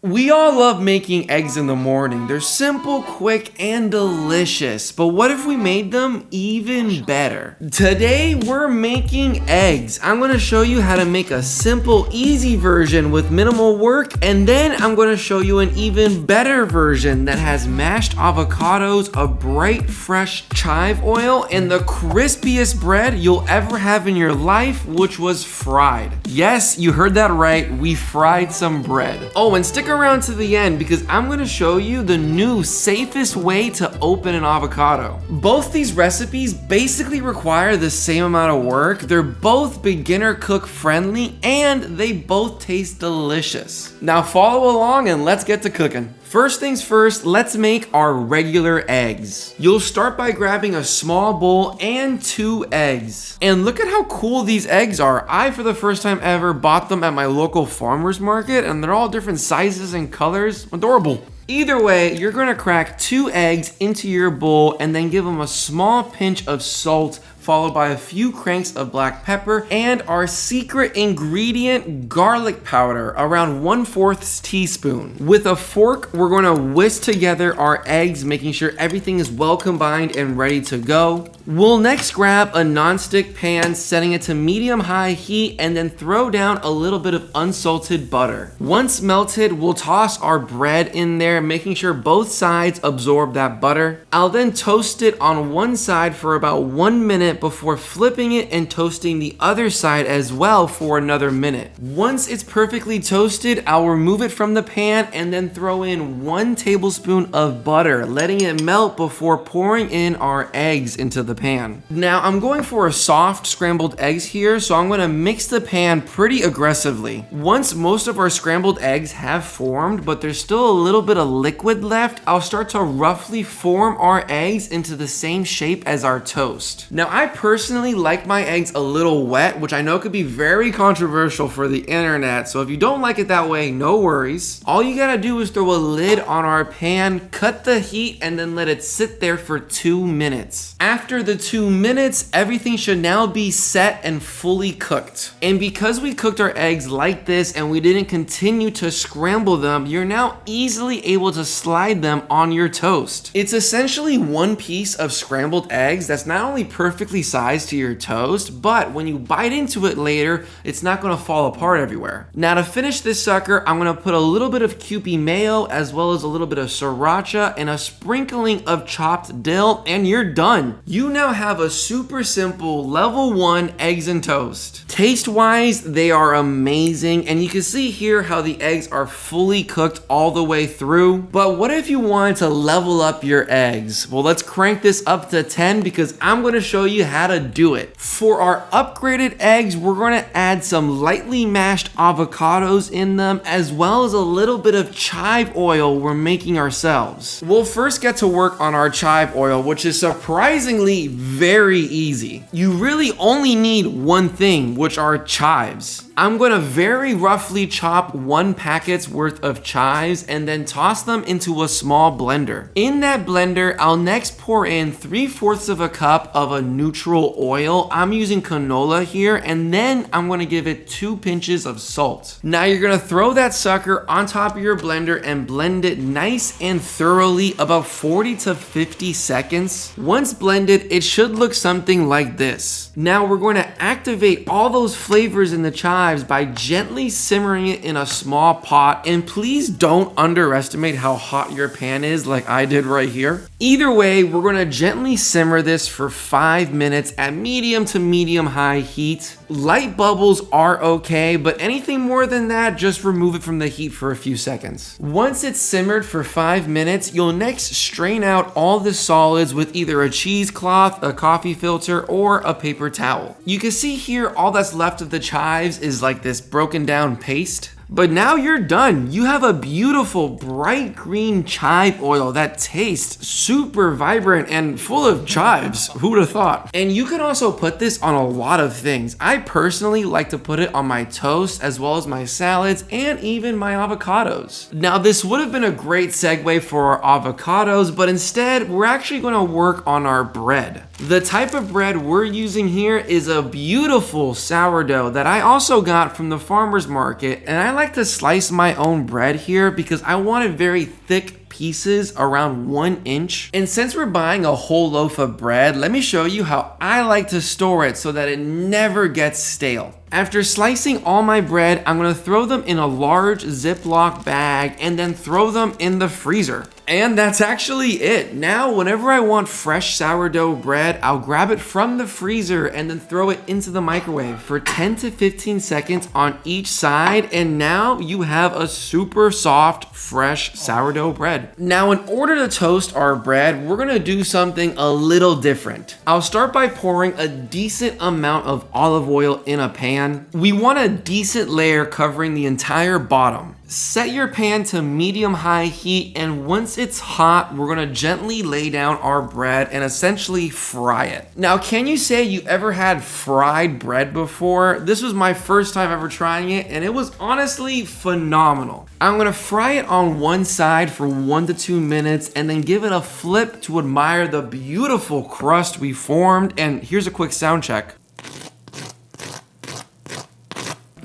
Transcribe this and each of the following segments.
We all love making eggs in the morning. They're simple, quick, and delicious. But what if we made them even better? Today, we're making eggs. I'm gonna show you how to make a simple, easy version with minimal work, and then I'm gonna show you an even better version that has mashed avocados, a bright, fresh chive oil, and the crispiest bread you'll ever have in your life, which was fried. Yes, you heard that right. We fried some bread. Oh, and stick around to the end because I'm gonna show you the new safest way to open an avocado. Both these recipes basically require the same amount of work. They're both beginner cook friendly and they both taste delicious. Now follow along and let's get to cooking. First things first, let's make our regular eggs. You'll start by grabbing a small bowl and 2 eggs. And look at how cool these eggs are. I, for the first time ever, bought them at my local farmer's market and they're all different sizes and colors. Adorable. Either way, you're gonna crack 2 eggs into your bowl and then give them a small pinch of salt, followed by a few cranks of black pepper and our secret ingredient, garlic powder, around 1/4 teaspoon. With a fork, we're gonna whisk together our eggs, making sure everything is well combined and ready to go. We'll next grab a non-stick pan, setting it to medium-high heat, and then throw down a little bit of unsalted butter. Once melted, we'll toss our bread in there, making sure both sides absorb that butter. I'll then toast it on one side for about 1 minute before flipping it and toasting the other side as well for another minute. Once it's perfectly toasted, I'll remove it from the pan and then throw in 1 tablespoon of butter, letting it melt before pouring in our eggs into the pan. Now I'm going for a soft scrambled eggs here, so I'm gonna mix the pan pretty aggressively. Once most of our scrambled eggs have formed, but there's still a little bit of liquid left, I'll start to roughly form our eggs into the same shape as our toast. Now I personally like my eggs a little wet, which I know could be very controversial for the internet, so if you don't like it that way, no worries. All you gotta do is throw a lid on our pan, cut the heat, and then let it sit there for 2 minutes. After the 2 minutes, everything should now be set and fully cooked. And because we cooked our eggs like this and we didn't continue to scramble them, you're now easily able to slide them on your toast. It's essentially one piece of scrambled eggs that's not only perfectly sized to your toast, but when you bite into it later, it's not gonna fall apart everywhere. Now to finish this sucker, I'm gonna put a little bit of Kewpie Mayo as well as a little bit of Siracha and a sprinkling of chopped dill, and you're done. You now have a super simple level 1 eggs and toast. Taste wise, they are amazing, and you can see here how the eggs are fully cooked all the way through. But what if you wanted to level up your eggs? Well, let's crank this up to 10 because I'm gonna show you how to do it. For our upgraded eggs, we're gonna add some lightly mashed avocados in them, as well as a little bit of chive oil we're making ourselves. We'll first get to work on our chive oil, which is surprisingly very easy. You really only need one thing, which are chives. I'm gonna very roughly chop 1 packet's worth of chives and then toss them into a small blender. In that blender, I'll next pour in 3/4 of a cup of a neutral oil. I'm using canola here, and then I'm gonna give it 2 pinches of salt. Now you're gonna throw that sucker on top of your blender and blend it nice and thoroughly, about 40 to 50 seconds. Once blended, it should look something like this. Now we're going to activate all those flavors in the chives by gently simmering it in a small pot, and please don't underestimate how hot your pan is like I did right here. Either way, we're going to gently simmer this for 5 minutes at medium to medium high heat. Light bubbles are okay, but anything more than that, just remove it from the heat for a few seconds. Once it's simmered for 5 minutes, you'll next strain out all the solids with either a cheesecloth, a coffee filter, or a paper towel. You can see here all that's left of the chives is like this broken down paste. But now you're done. You have a beautiful bright green chive oil that tastes super vibrant and full of chives. Who would have thought? And you can also put this on a lot of things. I personally like to put it on my toast as well as my salads and even my avocados. Now this would have been a great segue for our avocados, but instead we're actually going to work on our bread. The type of bread we're using here is a beautiful sourdough that I also got from the farmer's market, and I like to slice my own bread here because I wanted very thick pieces around 1 inch. And since we're buying a whole loaf of bread, let me show you how I like to store it so that it never gets stale. After slicing all my bread, I'm gonna throw them in a large Ziploc bag and then throw them in the freezer. And that's actually it. Now, whenever I want fresh sourdough bread, I'll grab it from the freezer and then throw it into the microwave for 10 to 15 seconds on each side. And now you have a super soft, fresh sourdough bread. Now, in order to toast our bread, we're gonna do something a little different. I'll start by pouring a decent amount of olive oil in a pan. We want a decent layer covering the entire bottom. Set your pan to medium-high heat, and once it's hot, we're gonna gently lay down our bread and essentially fry it. Now, can you say you ever had fried bread before? This was my first time ever trying it, and it was honestly phenomenal. I'm gonna fry it on one side for 1 to 2 minutes, and then give it a flip to admire the beautiful crust we formed, and here's a quick sound check.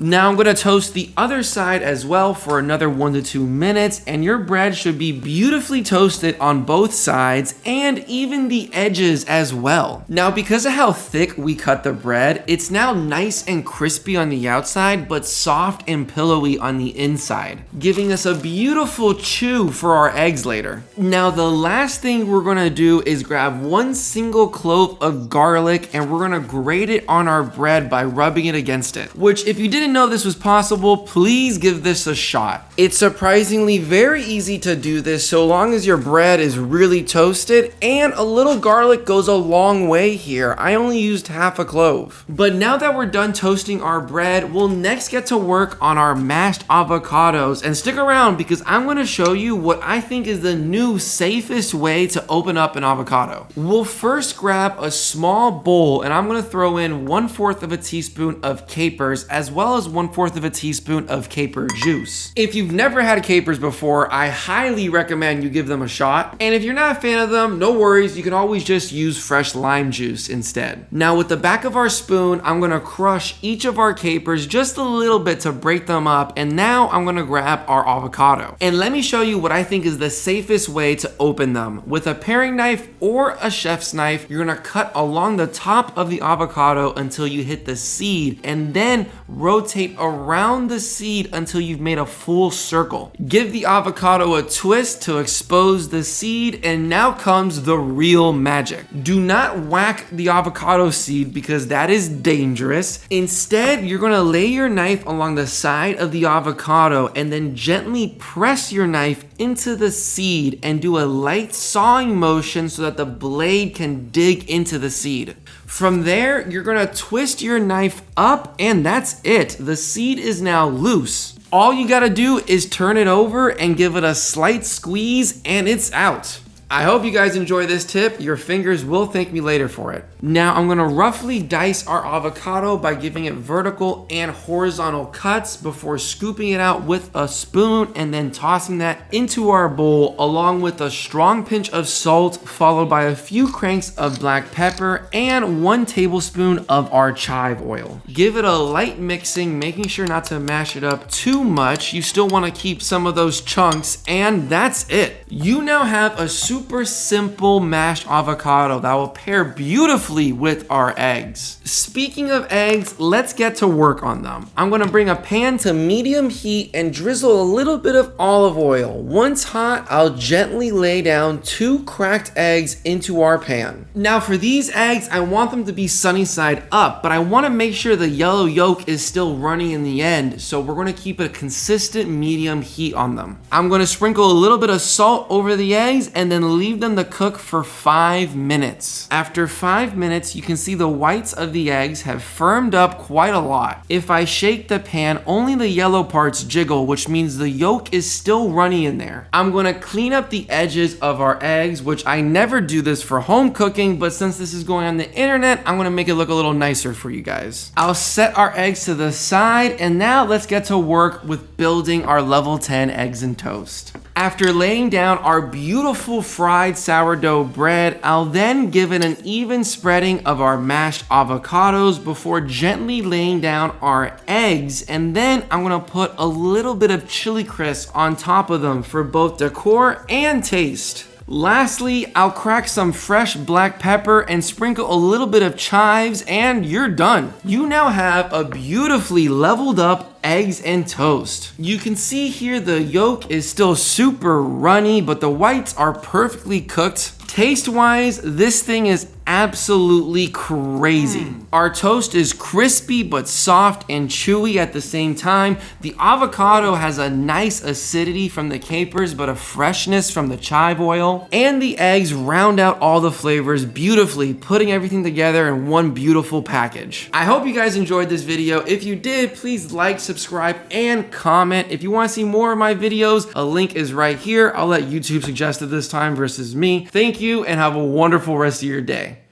Now I'm gonna toast the other side as well for another 1 to 2 minutes, and your bread should be beautifully toasted on both sides and even the edges as well. Now, because of how thick we cut the bread, it's now nice and crispy on the outside, but soft and pillowy on the inside, giving us a beautiful chew for our eggs later. Now, the last thing we're gonna do is grab 1 single clove of garlic, and we're gonna grate it on our bread by rubbing it against it, which, if you didn't know this was possible, please give this a shot. It's surprisingly very easy to do this so long as your bread is really toasted, and a little garlic goes a long way here. I only used half a clove. But now that we're done toasting our bread, we'll next get to work on our mashed avocados. And stick around because I'm going to show you what I think is the new safest way to open up an avocado. We'll first grab a small bowl, and I'm going to throw in 1/4 of a teaspoon of capers as well as 1/4 of a teaspoon of caper juice. If you've never had capers before, I highly recommend you give them a shot. And if you're not a fan of them, no worries, you can always just use fresh lime juice instead. Now, with the back of our spoon, I'm gonna crush each of our capers just a little bit to break them up, and now I'm gonna grab our avocado. And let me show you what I think is the safest way to open them. With a paring knife or a chef's knife, you're gonna cut along the top of the avocado until you hit the seed, and then rotate around the seed until you've made a full circle. Give the avocado a twist to expose the seed, and now comes the real magic. Do not whack the avocado seed because that is dangerous. Instead, you're gonna lay your knife along the side of the avocado and then gently press your knife into the seed and do a light sawing motion so that the blade can dig into the seed. From there, you're gonna twist your knife up, and that's it. The seed is now loose. All you gotta do is turn it over and give it a slight squeeze, and it's out. I hope you guys enjoy this tip. Your fingers will thank me later for it. Now I'm gonna roughly dice our avocado by giving it vertical and horizontal cuts before scooping it out with a spoon and then tossing that into our bowl along with a strong pinch of salt followed by a few cranks of black pepper and 1 tablespoon of our chive oil. Give it a light mixing, making sure not to mash it up too much. You still wanna keep some of those chunks, and that's it. You now have a super simple mashed avocado that will pair beautifully with our eggs. Speaking of eggs, let's get to work on them. I'm gonna bring a pan to medium heat and drizzle a little bit of olive oil. Once hot, I'll gently lay down 2 cracked eggs into our pan. Now for these eggs, I want them to be sunny side up, but I wanna make sure the yellow yolk is still runny in the end, so we're gonna keep a consistent medium heat on them. I'm gonna sprinkle a little bit of salt over the eggs and then leave them to cook for 5 minutes. After 5 minutes, you can see the whites of the eggs have firmed up quite a lot. If I shake the pan, only the yellow parts jiggle, which means the yolk is still runny in there. I'm gonna clean up the edges of our eggs, which I never do this for home cooking, but since this is going on the internet, I'm gonna make it look a little nicer for you guys. I'll set our eggs to the side, and now let's get to work with building our level 10 eggs and toast. After laying down our beautiful fried sourdough bread, I'll then give it an even spreading of our mashed avocados before gently laying down our eggs, and then I'm gonna put a little bit of chili crisp on top of them for both decor and taste. Lastly, I'll crack some fresh black pepper and sprinkle a little bit of chives, and you're done. You now have a beautifully leveled up eggs and toast. You can see here the yolk is still super runny, but the whites are perfectly cooked. Taste-wise, this thing is absolutely crazy. Our toast is crispy but soft and chewy at the same time. The avocado has a nice acidity from the capers, but a freshness from the chive oil. And the eggs round out all the flavors beautifully, putting everything together in one beautiful package. I hope you guys enjoyed this video. If you did, please like, subscribe, and comment. If you want to see more of my videos, a link is right here. I'll let YouTube suggest it this time versus me. Thank you, and have a wonderful rest of your day.